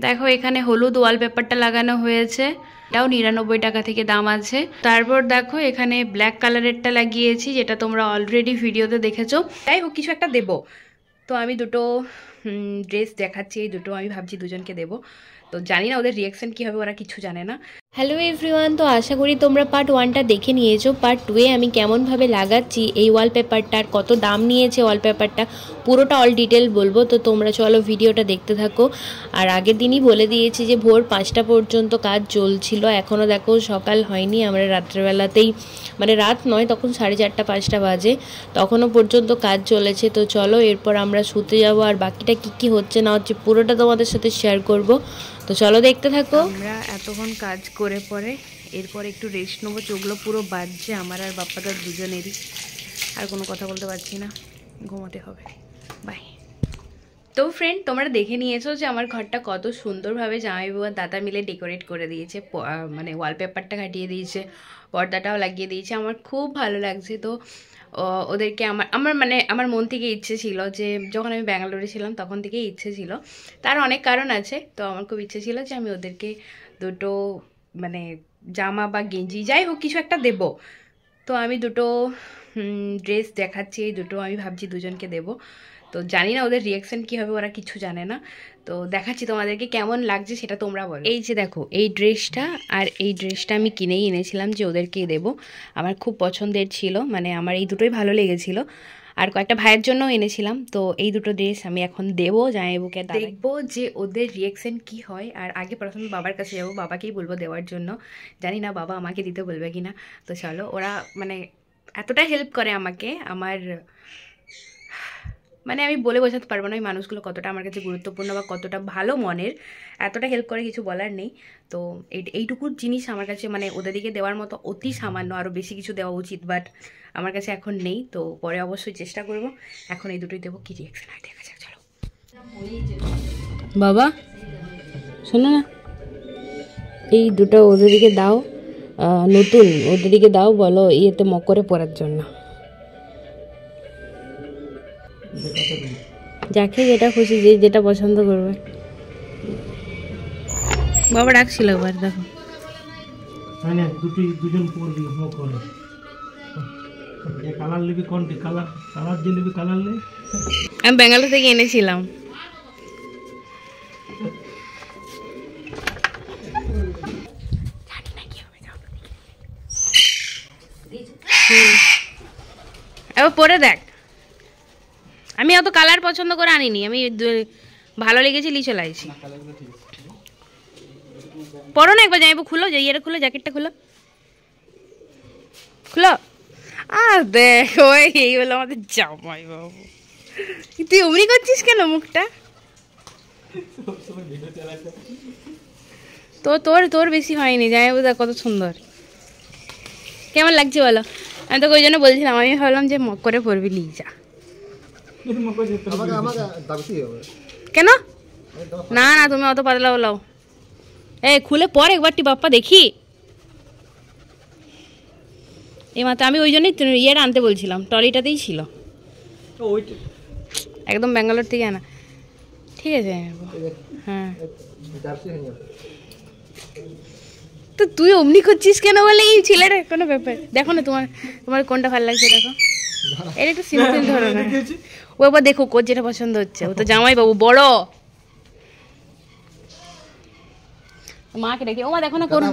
দেখো এখানে হলুদ ওয়ালপেপারটা লাগানো হয়েছে, এটাও 99 টাকা থেকে দাম আছে। তারপর দেখো এখানে ব্ল্যাক কালারেরটা লাগিয়েছি, যেটা তোমরা অলরেডি ভিডিওতে দেখেছো। যাই হোক কিছু একটা দেবো, তো আমি দুটো ড্রেস দেখাচ্ছি, এই দুটো আমি ভাবছি দুজনকে দেবো। তো জানি না ওদের রিয়াকশন কী হবে, ওরা কিছু জানে না। হ্যালো এভরিওয়ান, তো আশা করি তোমরা পার্ট 1টা দেখে নিয়েছো। পার্ট 2-এ আমি কেমনভাবে লাগাচ্ছি এই ওয়ালপেপারটার, কত দাম নিয়েছে ওয়ালপেপারটা, পুরোটা অল ডিটেল বলবো। তো তোমরা চলো ভিডিওটা দেখতে থাকো। আর আগের দিনই বলে দিয়েছি যে ভোর 5টা পর্যন্ত কাজ চলছিল, এখনও দেখো সকাল হয়নি। আমরা রাত্রেবেলাতেই, মানে রাত নয়, তখন 4:30-5টা বাজে, তখনও পর্যন্ত কাজ চলেছে। তো চলো এরপর আমরা শুতে যাবো, আর বাকিটা কী হচ্ছে না হচ্ছে পুরোটা তোমাদের সাথে শেয়ার করব। তো চলো দেখতে থাকো। আমরা এতক্ষণ কাজ করে পরে এরপর একটু রেস্ট নেবো, চোখগুলো পুরো বাজছে আমার আর বাপ্পাদার দুজনেরই, আর কোনো কথা বলতে পারছি না, ঘুমোতে হবে। বাই। তো ফ্রেন্ড, তোমরা দেখে নিয়েছো যে আমার ঘরটা কত সুন্দরভাবে জামাইবাবু আর দাদা মিলে ডেকোরেট করে দিয়েছে, মানে ওয়ালপেপারটা কাটিয়ে দিয়েছে, পর্দাটাও লাগিয়ে দিয়েছে, আমার খুব ভালো লাগছে। তো ওদেরকে আমার মন থেকে ইচ্ছে ছিল যে যখন আমি ব্যাঙ্গালোরে ছিলাম তখন থেকেই ইচ্ছে ছিল, তার অনেক কারণ আছে। তো আমার খুব ইচ্ছে ছিল যে আমি ওদেরকে দুটো মানে জামা বা গেঞ্জি যাই হোক কিছু একটা দেবো। তো আমি দুটো ড্রেস দেখাচ্ছি, এই দুটো আমি ভাবছি দুজনকে দেবো। তো জানি না ওদের রিয়াকশন কী হবে, ওরা কিছু জানে না। তো দেখাচ্ছি তোমাদেরকে কেমন লাগছে সেটা তোমরা বলো। এই যে দেখো এই ড্রেসটা আর এই ড্রেসটা আমি কিনেই এনেছিলাম যে ওদেরকেই দেবো, আমার খুব পছন্দের ছিল, মানে আমার এই দুটোই ভালো লেগেছিলো। আর কয়েকটা ভাইয়ের জন্য এনেছিলাম। তো এই দুটো ড্রেস আমি এখন দেবো জামাইবাবুকে, দেখবো যে ওদের রিয়াকশন কি হয়। আর আগে প্রথমে বাবার কাছে যাবো, বাবাকেই বলবো দেওয়ার জন্য, জানি না বাবা আমাকে দিতে বলবে কিনা। তো চলো, ওরা মানে এতটা হেল্প করে আমাকে, আমার মানে আমি বলে বোঝাতে পারবো না এই মানুষগুলো কতটা আমার কাছে গুরুত্বপূর্ণ বা কতটা ভালো মনের, এতটা হেল্প করে কিছু বলার নেই। তো এইটুকু জিনিস আমার কাছে মানে ওদের দিকে দেওয়ার মতো অতি সামান্য, আরও বেশি কিছু দেওয়া উচিত, বাট আমার কাছে এখন নেই। তো পরে অবশ্যই চেষ্টা করব, এখন এই দুটোই দেবো, কী রিয়াকশন হয় দেখা যাক। চলো বাবা, শোনো না, এই দুটো ওদেরকে দাও, নতুন ওদেরকে দাও, বলো ইয়েতে মকরে পরার জন্য, যাকে যেটা খুশি, যে যেটা পছন্দ করবে। বাবা ডাকছিল একবার, দেখো দুজন পরবি মকরে। কালার নিবি কোনটি? কালার যে নিবি কালার নে। আমি ব্যাঙ্গালোর থেকে এনেছিলাম। এবার পরে দেখ, আমি অত কালার পছন্দ করে আনিনি, আমি ভালো লেগেছে লি চলে আসছি। পরো না একবার, যাইবো খুলো, যে ইয়েটা খুলো, জ্যাকেটটা খুলো, খুলো। আর দেখো এই হলো আমাদের জামাই বাবু। তুই অমনি করছিস কেন মুখটা? তো তোর বেশি হয়নি, জামাইবাবু দেখ কত সুন্দর, কেমন লাগছে বলো? আমি তোকে ওই জন্য বলছিলাম, আমি ভাবলাম যে মকরে পরবি, নিয়ে যা। কেন? না না, তুমি অত পাতলা বলাও। এই খুলে পর একবারটি বাপ্পা দেখি। এই মাত্র আমি ওই জন্যই ইয়েটা আনতে বলছিলাম, ট্রলিটাতেই ছিল, একদম ব্যাঙ্গালোর থেকে আনা। ঠিক আছে, হ্যাঁ। তো তুই অমনি করছিস কেন বলে এই ছেলেটা? কোনো ব্যাপার, দেখো না তোমার কোনটা ভালো লাগছে, দেখো এটা একটু সিম্পল ধরো না। ও আবার দেখো কোর যেটা পছন্দ হচ্ছে, ও তো জামাই বাবু বড়। মাকে দেখি, ও মা দেখো না কোন,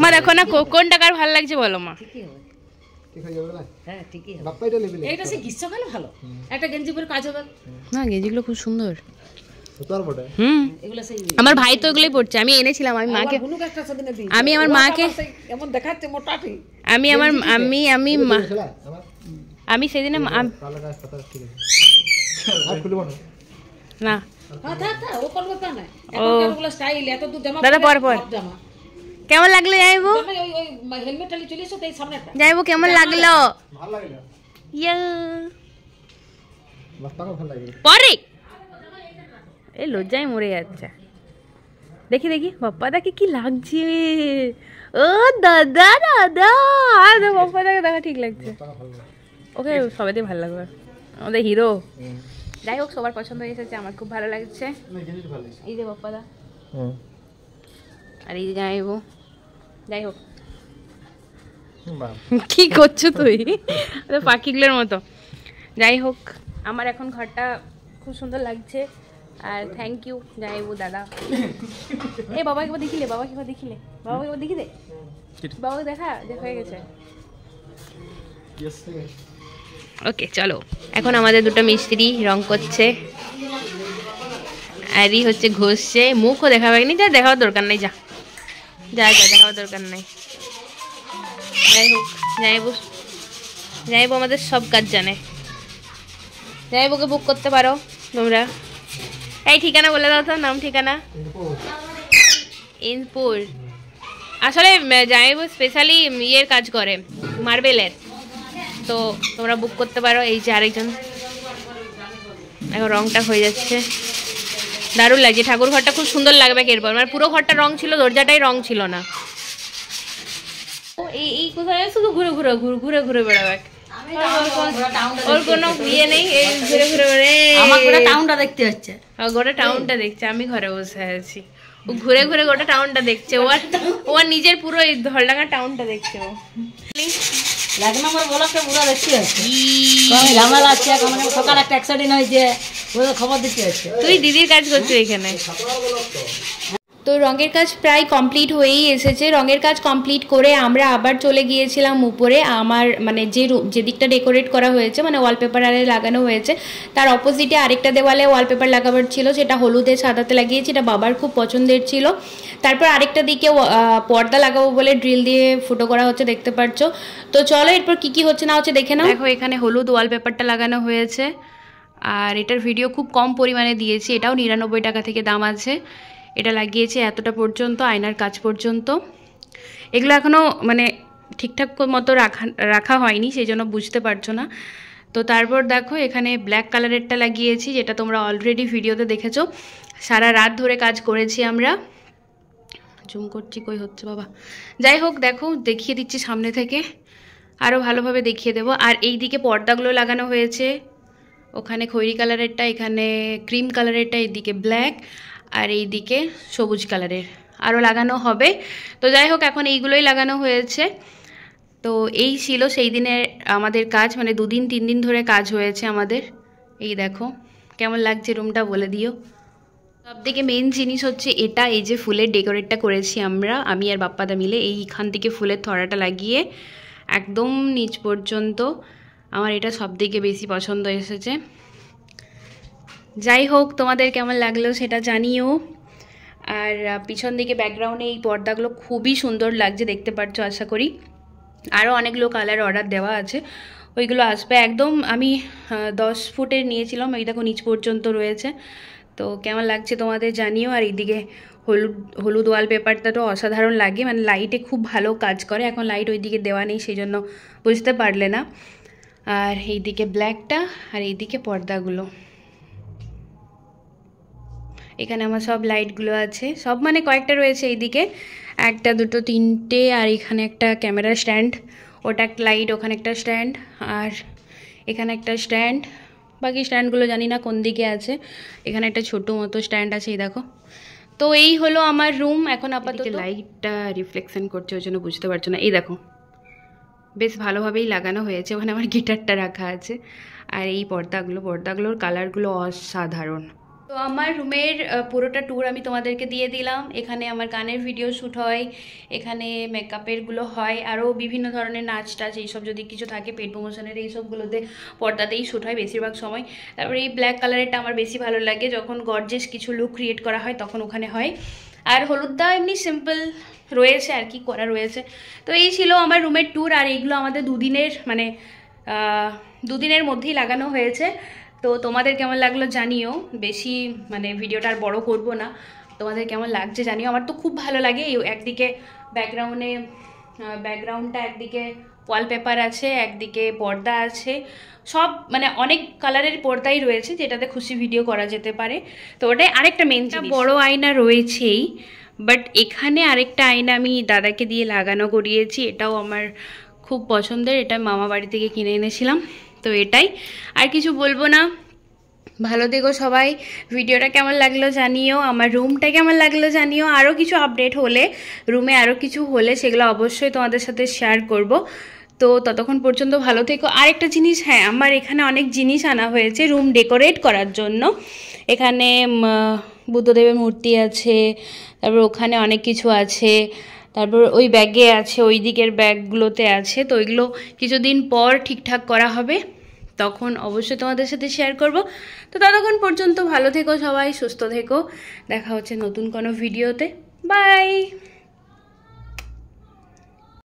মা দেখো না কোনটা কার ভালো লাগছে বলো মা। না গেঞ্জিগুলো খুব সুন্দর। আমার ভাই তো এগুলোই পড়ছে, আমি এনেছিলাম, আমি মাকে, আমি আমার মাকে, আমি সেদিনে না দাদা পর কেমন লাগলো যাইবো? যাইবো কেমন লাগলো? পরে এই লজ্জায় মরে যাচ্ছে। দেখি বাপ্পা দাকে কি লাগছে। ও দাদা দাদা, আর বাপ্পা দাকে দেখা ঠিক লাগছে, ওকে সবাই ভালো লাগবে, আমাদের হিরো। যাই হোক সবার পছন্দ হয়ে এসেছে, আমার খুব ভালো লাগছে। এই যে বাপ্পা দা আর এই জামাইবু, যাই হোক কি করছো তুই পাখিগুলোর মতো। যাই হোক আমার এখন ঘরটা খুব সুন্দর লাগছে। আর থ্যাংক ইউ জামাইবু দাদা। এই বাবাকে একবার দেখিলে, বাবাকে একবার দেখিলে, বাবাকে একবার দেখি দে, বাবাকে দেখা হয়ে গেছে। ওকে চলো, এখন আমাদের দুটো মিস্ত্রি রং করছে, আরই হচ্ছে ঘষছে। মুখও দেখাবে নি, যা দেখাবার দরকার নেই, যা যা যা দেখাবার দরকার নেই। যাই হোক জামাইবু আমাদের সব কাজ জানে। জামাইবুকে বুক করতে পারো তোমরা। এই ঠিকানা বলে দাও তো, নাম ঠিকানা। ইনপুর। আসলে জামাইবু স্পেশালি ইয়ের কাজ করে, মার্বেলের, তো তোমরা বুক করতে পারো। এই যে আরেকজন, এখন রংটা হয়ে যাচ্ছে, দারুণ লাগছে। ঠাকুর ঘরটা খুব সুন্দর লাগবে এরপর। মানে পুরো ঘরটা রং ছিল, দরজাটাই রং ছিল না। এই কোথায় শুধু ঘুরে ঘুরে ঘুরে ঘুরে বেড়াবে, ওর কোনো ইয়ে নেই, এই ঘুরে ঘুরে বেড়ে আমার গোটা টাউনটা দেখতে হচ্ছে। গোটা টাউনটা দেখছে, আমি ঘরে বসে আছি, ও ঘুরে ঘুরে গোটা টাউনটা দেখছে। ওর নিজের পুরো এই ধলডাঙ্গা টাউনটা দেখছে ও। এক নম্বর ব্লকটা পুরো দেখতে হচ্ছে, ঝামেলা আছে। সকাল একটা অ্যাক্সিডেন্ট হয়েছে, খবর দিতে হচ্ছে। তুই দিদির কাজ করছো এখানে। তো রঙের কাজ প্রায় কমপ্লিট হয়েই এসেছে। রঙের কাজ কমপ্লিট করে আমরা আবার চলে গিয়েছিলাম উপরে। আমার মানে যে দিকটা ডেকোরেট করা হয়েছে, মানে ওয়ালপেপার আরে লাগানো হয়েছে, তার অপোজিটে আরেকটা দেওয়ালে ওয়ালপেপার লাগাবার ছিল, সেটা হলুদে সাদাতে লাগিয়েছি, এটা বাবার খুব পছন্দের ছিল। তারপর আরেকটা দিকে পর্দা লাগাবো বলে ড্রিল দিয়ে ফুটো করা হচ্ছে, দেখতে পাচ্ছ। তো চলো এরপর কি হচ্ছে না হচ্ছে দেখে নাও। দেখো এখানে হলুদ ওয়ালপেপারটা লাগানো হয়েছে, আর এটার ভিডিও খুব কম পরিমাণে দিয়েছি, এটাও 99 টাকা থেকে দাম আছে। এটা লাগিয়েছে এতটা পর্যন্ত, আয়নার কাজ পর্যন্ত। এগুলো এখনও মানে ঠিকঠাক মতো রাখা হয়নি, সেই জন্য বুঝতে পারছো না। তো তারপর দেখো এখানে ব্ল্যাক কালারেরটা লাগিয়েছি, যেটা তোমরা অলরেডি ভিডিওতে দেখেছো। সারা রাত ধরে কাজ করেছি আমরা। জুম করছি, কই হচ্ছে বাবা। যাই হোক দেখো, দেখিয়ে দিচ্ছি সামনে থেকে, আরও ভালোভাবে দেখিয়ে দেবো। আর এই দিকে পর্দাগুলো লাগানো হয়েছে, ওখানে খয়েরি কালারেরটা, এখানে ক্রিম কালারেরটা, এইদিকে ব্ল্যাক, আর এই দিকে সবুজ কালারের আরও লাগানো হবে। তো যাই হোক এখন এইগুলোই লাগানো হয়েছে। তো এই ছিল সেই দিনের আমাদের কাজ, মানে 2 দিন 3 দিন ধরে কাজ হয়েছে আমাদের। এই দেখো কেমন লাগছে রুমটা বলে দিও। সবথেকে মেন জিনিস হচ্ছে এটা, এই যে ফুলের ডেকোরেটটা করেছি আমি আর বাপ্পাদা মিলে। এইখান থেকে ফুলের থড়াটা লাগিয়ে একদম নিচ পর্যন্ত, আমার এটা সবথেকে বেশি পছন্দ এসেছে। যাই হোক তোমাদের কেমন লাগলো সেটা জানিও। আর পিছন দিকে ব্যাকগ্রাউন্ডে এই পর্দাগুলো খুবই সুন্দর লাগছে, দেখতে পাচ্ছ আশা করি। আরও অনেকগুলো কালার অর্ডার দেওয়া আছে, ওইগুলো আসবে। একদম আমি 10 ফুটের নিয়েছিলাম, এই দেখো নিচ পর্যন্ত রয়েছে। তো কেমন লাগছে তোমাদের জানিও। আর এইদিকে হলুদ ওয়ালপেপারটা তো অসাধারণ লাগে, মানে লাইটে খুব ভালো কাজ করে। এখন লাইট ওইদিকে দেওয়া নেই, সেই জন্য বুঝতে পারলে না। আর এইদিকে ব্ল্যাকটা, আর এইদিকে পর্দাগুলো। এখানে আমার সব লাইটগুলো আছে, সব মানে কয়েকটা রয়েছে, এইদিকে 1 2 3টে, আর এখানে একটা ক্যামেরা স্ট্যান্ড, ওটা একটা লাইট, ওখানে একটা স্ট্যান্ড, আর এখানে একটা স্ট্যান্ড। বাকি স্ট্যান্ডগুলো জানি না কোন দিকে আছে। এখানে একটা ছোটো মতো স্ট্যান্ড আছে, এই দেখো। তো এই হলো আমার রুম। এখন আপাতত লাইটটা রিফ্লেকশন করছে, ওই জন্য বুঝতে পারছো না। এই দেখো বেশ ভালোভাবেই লাগানো হয়েছে, ওখানে আমার গিটারটা রাখা আছে। আর এই পর্দাগুলোর কালারগুলো অসাধারণ। তো আমার রুমের পুরোটা ট্যুর আমি তোমাদেরকে দিয়ে দিলাম। এখানে আমার গানের ভিডিও শ্যুট হয়, এখানে মেকআপেরগুলো হয়, আরও বিভিন্ন ধরনের নাচ টাচ এইসব যদি কিছু থাকে, পেট প্রমোশনের এইসবগুলোতে পর্দাতেই শ্যুট হয় বেশিরভাগ সময়। তারপরে এই ব্ল্যাক কালারেরটা আমার বেশি ভালো লাগে, যখন গর্জিয়াস কিছু লুক ক্রিয়েট করা হয় তখন ওখানে হয়। আর হলুদটা এমনি সিম্পল রয়েছে আর কি করা রয়েছে। তো এই ছিল আমার রুমের ট্যুর। আর এইগুলো আমাদের 2 দিনের মানে 2 দিনের মধ্যেই লাগানো হয়েছে। তো তোমাদের কেমন লাগলো জানিও। বেশি মানে ভিডিওটা আর বড় করব না, তোমাদের কেমন লাগছে জানিও। আমার তো খুব ভালো লাগে। একদিকে ব্যাকগ্রাউন্ডটা, একদিকে ওয়ালপেপার আছে, একদিকে পর্দা আছে, সব মানে অনেক কালারের পর্দাই রয়েছে, যেটাতে খুশি ভিডিও করা যেতে পারে। তো ওটাই আরেকটা মেন জিনিস। বড় আয়না রয়েছেই, বাট এখানে আরেকটা আয়না আমি দাদাকে দিয়ে লাগানো করিয়েছি, এটাও আমার খুব পছন্দের। এটা মামা বাড়ি থেকে কিনে এনেছিলাম। তো এটাই, আর কিছু বলবো না। ভালো থেকো সবাই। ভিডিওটা কেমন লাগলো জানিও, আমার রুমটা কেমন লাগলো জানিও। আরও কিছু আপডেট হলে, রুমে আরও কিছু হলে সেগুলো অবশ্যই তোমাদের সাথে শেয়ার করব। তো ততক্ষণ পর্যন্ত ভালো থেকো। আরেকটা জিনিস, হ্যাঁ, আমার এখানে অনেক জিনিস আনা হয়েছে রুম ডেকোরেট করার জন্য। এখানে বুদ্ধদেবের মূর্তি আছে, তারপর ওখানে অনেক কিছু আছে, তারপর ওই ব্যাগে আছে, ওই দিকের ব্যাগগুলোতে আছে। তো ওইগুলো কিছুদিন পর ঠিকঠাক করা হবে, তখন অবশ্যই তোমাদের সাথে শেয়ার করব। তো ততক্ষণ পর্যন্ত ভালো থেকো সবাই, সুস্থ থেকো। দেখা হচ্ছে নতুন কোনো ভিডিওতে। বাই।